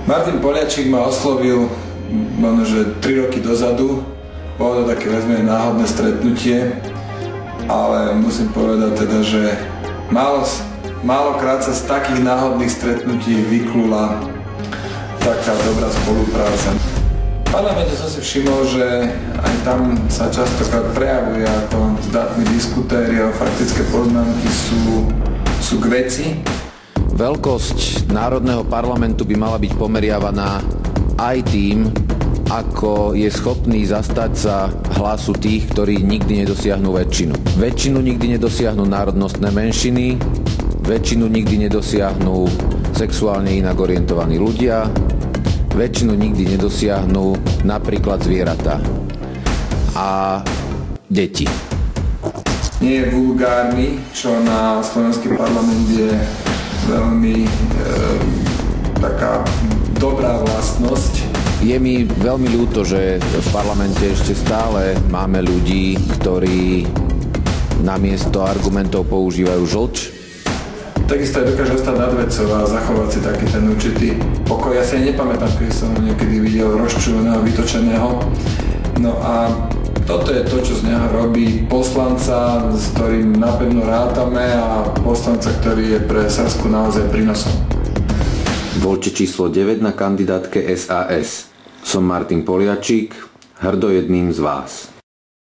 Martin Poliačik ma oslovil možno, že 3 roky dozadu. Bolo to také náhodné stretnutie, ale musím povedať teda, že málokrát sa z takých náhodných stretnutí vyklula taká dobrá spolupráca. V parlamente som si všimol, že aj tam sa častokrát prejavuje ako zdatní diskutéri a faktické poznámky sú k veci. Veľkosť Národného parlamentu by mala byť pomeriavaná aj tým, ako je schopný zastať sa hlasu tých, ktorí nikdy nedosiahnu väčšinu. Väčšinu nikdy nedosiahnu národnostné menšiny, väčšinu nikdy nedosiahnu sexuálne inak orientovaní ľudia, väčšinu nikdy nedosiahnu napríklad zvieratá a deti. Nie je vulgárny, čo na slovenský parlament je veľmi taká dobrá vlastnosť. Je mi veľmi ľúto, že v parlamente ešte stále máme ľudí, ktorí namiesto argumentov používajú žlč. Takisto aj dokáže ostať nad vecou a zachovať si taký ten určitý pokoj. Ja si aj nepamätám, keď som ho niekedy videl rozčúleného, vytočeného. No a toto je to, čo z neho robí poslanca, s ktorým napevno rátame a poslanca, ktorý je pre Sasku naozaj prínosom. Voľte číslo 9 na kandidátke SAS. Som Martin Poliačik, hrdo jedným z vás.